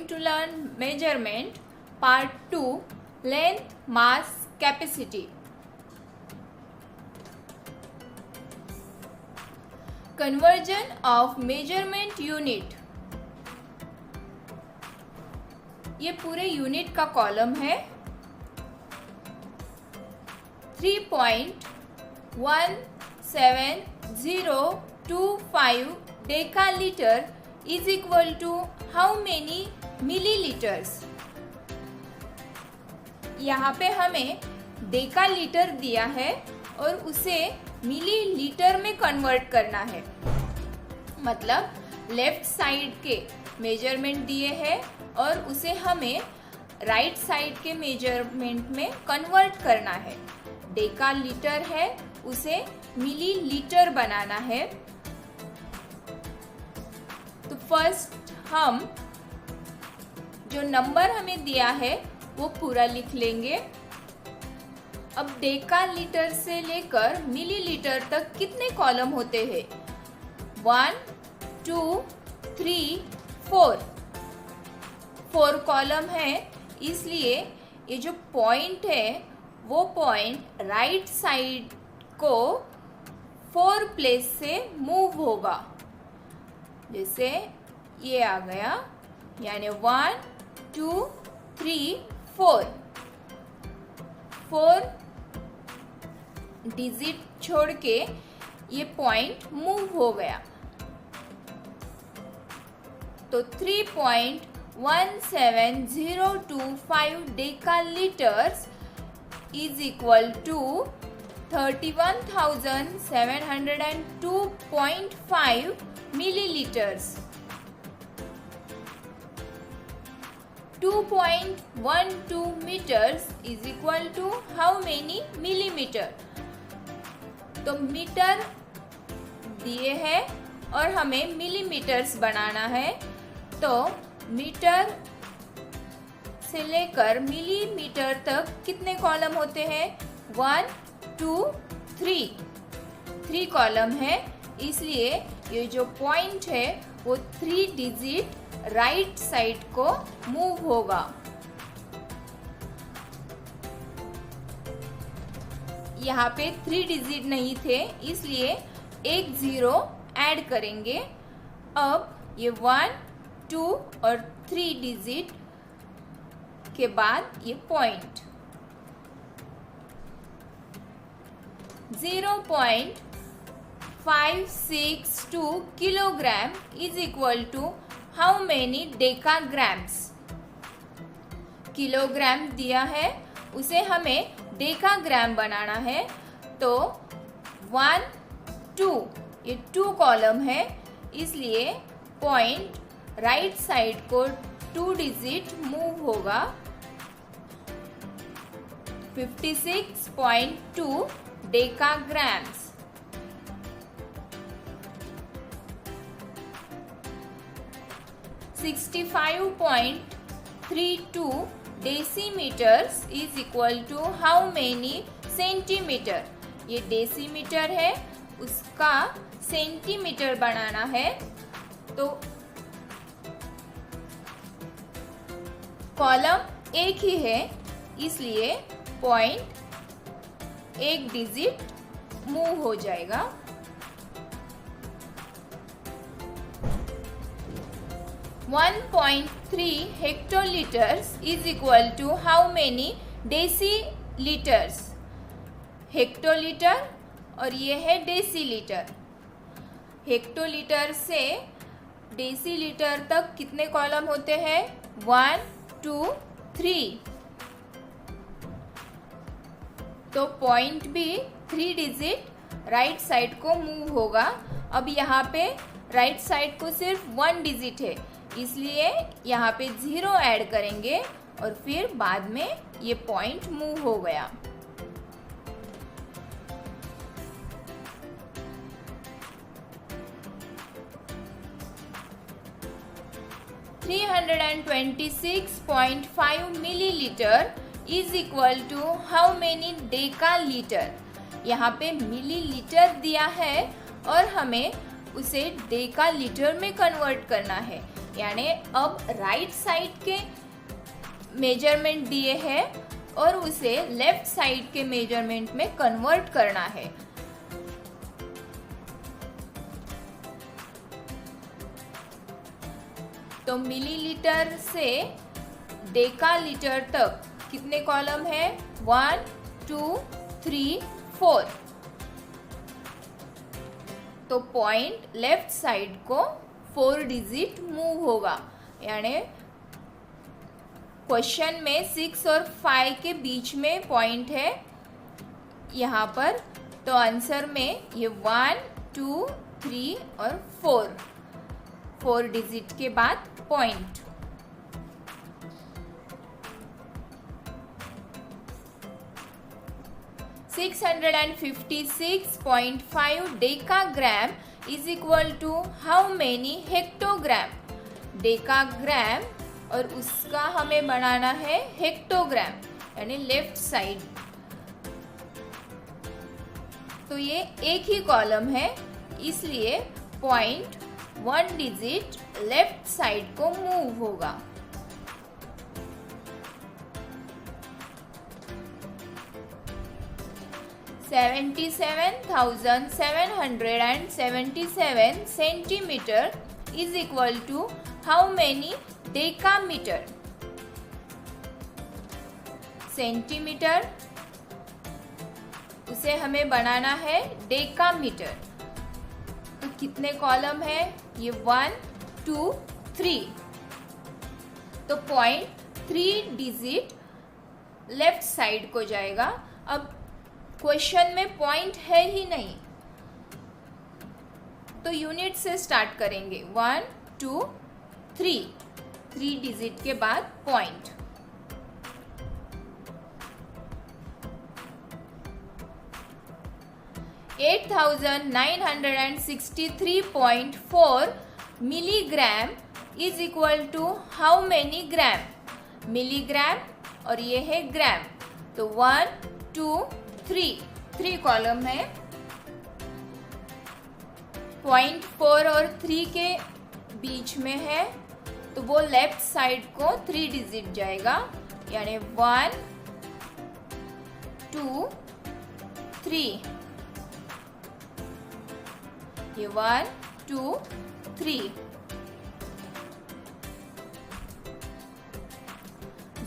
going to learn measurement part 2 length, mass, capacity. Conversion of measurement unit. ये पूरे unit का column है. 3.17025 डेकालीटर is equal to how many milliliters? यहाँ पे हमें डेकालीटर दिया है और उसे मिलीलीटर में कन्वर्ट करना है. मतलब लेफ्ट साइड के मेजरमेंट दिए हैं और उसे हमें राइट साइड के मेजरमेंट में कन्वर्ट करना है. डेकालीटर है, उसे मिलीलीटर बनाना है. तो फर्स्ट हम जो नंबर हमें दिया है वो पूरा लिख लेंगे. अब डेकालीटर से लेकर मिलीलीटर तक कितने कॉलम होते हैं? 1, 2, 3, 4 कॉलम है. इसलिए ये जो पॉइंट है वो पॉइंट राइट साइड को 4 प्लेस से मूव होगा. जैसे ये आ गया, यानी 1, 2, 3, 4 डिजिट छोड़ के ये पॉइंट मूव हो गया. तो 3.17025 डेकालीटर्स is equal to 31,702.5 milliliters. 2.12 meters is equal to how many millimeter? तो मीटर दिए हैं और हमें मिलीमीटर्स बनाना है. तो मीटर से लेकर मिलीमीटर तक कितने कॉलम होते हैं? 1, 2, 3 कॉलम है. इसलिए ये जो पॉइंट है वो 3 डिजिट राइट साइड को मूव होगा. यहाँ पे 3 डिजिट नहीं थे, इसलिए एक 0 ऐड करेंगे. अब ये 1, 2 और 3 डिजिट के बाद ये point 0.562 kilogram is equal to how many decagrams? Kilogram दिया है, उसे हमें डेकाग्राम बनाना है. तो 1, 2 ये 2 कॉलम है, इसलिए पॉइंट राइट साइड को 2 डिजिट मूव होगा. 56.2 decagrams. 65.32 decimetres is equal to how many centimetre? ये डेसीमीटर है, उसका सेंटीमीटर बनाना है. तो कॉलम एक ही है, इसलिए पॉइंट एक डिजिट मूव हो जाएगा. 1.3 hectolitres is equal to how many decilitres? Hectolitre और ये है डेसीलीटर. हेक्टोलीटर से डेसीलीटर तक कितने कॉलम होते हैं? 1, 2, 3. तो पॉइंट भी 3 डिजिट राइट साइड को मूव होगा. अब यहाँ पे राइट साइड को सिर्फ 1 डिजिट है, इसलिए यहाँ पे 0 ऐड करेंगे और फिर बाद में ये पॉइंट मूव हो गया. 326.5 milliliter is equal to how many decaliter? यहाँ पे मिलीलीटर दिया है और हमें उसे डेकालीटर में कन्वर्ट करना है. यानी अब राइट साइड के मेजरमेंट दिए हैं और उसे लेफ्ट साइड के मेजरमेंट में कन्वर्ट करना है। तो मिलीलीटर से डेकालीटर तक कितने कॉलम है? 1, 2, 3, 4। तो पॉइंट लेफ्ट साइड को 4 डिजिट मूव होगा। यानी क्वेश्चन में 6 और 5 के बीच में पॉइंट है यहाँ पर, तो आंसर में ये 1, 2, 3 और 4 डिजिट के बाद point. (656.5 decagram is equal to how many hectogram? Decagram और उसका हमें बनाना है हेक्टोग्राम, यानी लेफ्ट साइड। तो ये एक ही कॉलम है, इसलिए पॉइंट 1 डिजिट लेफ्ट साइड को मूव होगा। (77,777 centimetre is equal to how many decametre? Centimetre, उसे हमें बनाना है डेकामीटर। तो कितने कॉलम है? ये 1, 2, 3। तो पॉइंट 3 डिजिट लेफ्ट साइड को जाएगा। अब क्वेश्चन में पॉइंट है ही नहीं, तो यूनिट से स्टार्ट करेंगे। 1, 2, 3 डिजिट के बाद point. (8,963.4 milligram is equal to how many gram? Milligram और ये है ग्राम। तो 1, 2, 3 कॉलम है। पॉइंट 4 और 3 के बीच में है, तो वो लेफ्ट साइड को 3 डिजिट जाएगा, यानी 1, 2, 3। ये 1, 2, 3।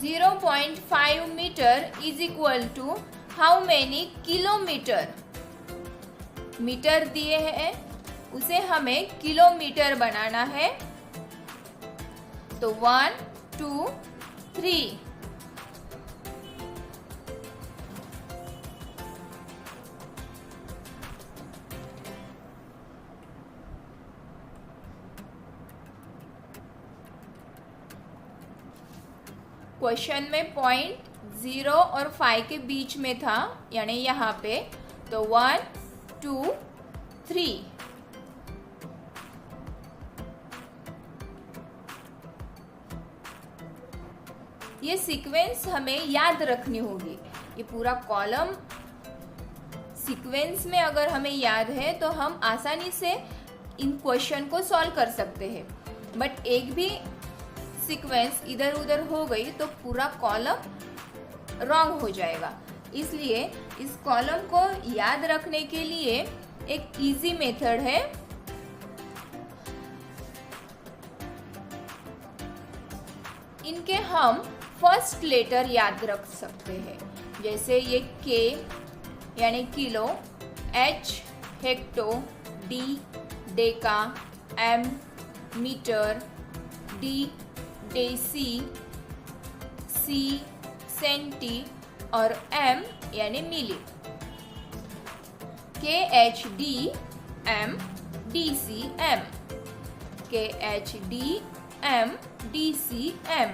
0.5 metre is equal to how many kilometre? Metre दिए हैं, उसे हमें किलोमीटर बनाना है। तो 1, 2, 3। क्वेश्चन में पॉइंट 0 और 5 के बीच में था, यानी यहाँ पे। तो 1, 2, 3। ये सीक्वेंस हमें याद रखनी होगी। ये पूरा कॉलम सीक्वेंस में अगर हमें याद है तो हम आसानी से इन क्वेश्चन को सॉल्व कर सकते हैं। बट एक भी सीक्वेंस इधर उधर हो गई तो पूरा कॉलम रॉन्ग हो जाएगा। इसलिए इस कॉलम को याद रखने के लिए एक इजी मेथड है। इनके हम फर्स्ट लेटर याद रख सकते हैं। जैसे ये के यानी kilo, H hecto, D deca, M metre, D deci, C centi और एम यानी milli. K H D M D C M, K H D M D C M.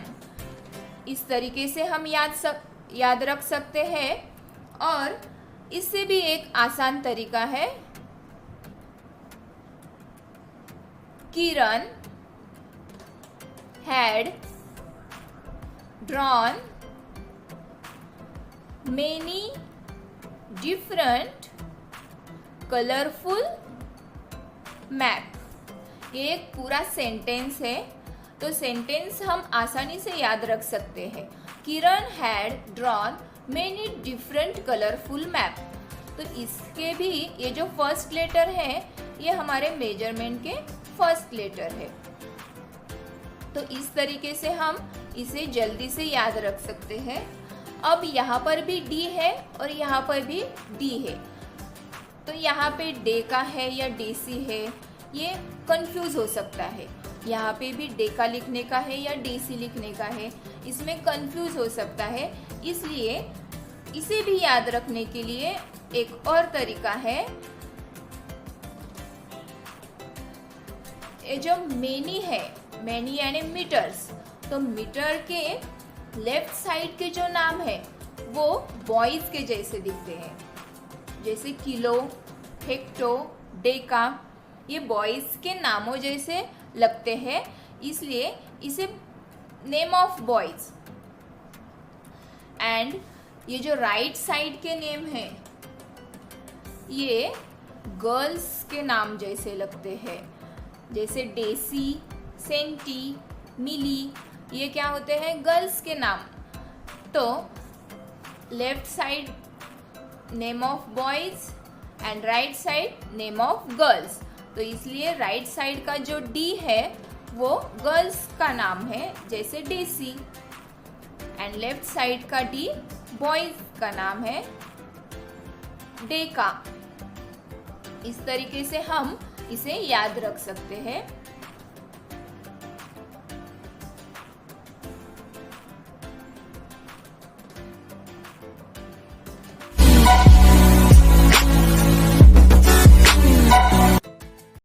इस तरीके से हम याद रख सकते हैं। और इससे भी एक आसान तरीका है। किरण had drawn many different colorful map। ये एक पूरा सेंटेंस है। तो सेंटेंस हम आसानी से याद रख सकते हैं। Kiran had drawn many different colourful map. तो इसके भी ये जो फर्स्ट लेटर है ये हमारे मेजरमेंट के फर्स्ट लेटर है। तो इस तरीके से हम इसे जल्दी से याद रख सकते हैं। अब यहाँ पर भी डी है और यहाँ पर भी डी है, तो यहाँ पे डेका है या डेसी है ये कंफ्यूज हो सकता है। यहाँ पे भी डेका लिखने का है या डेसी लिखने का है, इसमें कंफ्यूज हो सकता है। इसलिए इसे भी याद रखने के लिए एक और तरीका है। ये जो मेनी है, मेनी यानी मीटर्स, तो मीटर के लेफ्ट साइड के जो नाम है वो बॉयज के जैसे दिखते हैं, जैसे किलो, हेक्टो, डेका, ये बॉयज के नामों जैसे लगते हैं, इसलिए इसे नेम ऑफ बॉयज। एंड ये जो राइट साइड के नेम है ये गर्ल्स के नाम जैसे लगते हैं, जैसे डेसी, सेंटी, मिली, ये क्या होते हैं? गर्ल्स के नाम। तो left side name of boys and right side name of girls. तो इसलिए राइट साइड का जो डी है वो गर्ल्स का नाम है, जैसे डेसी, एंड लेफ्ट साइड का डी बॉयज का नाम है, डेका। इस तरीके से हम इसे याद रख सकते हैं।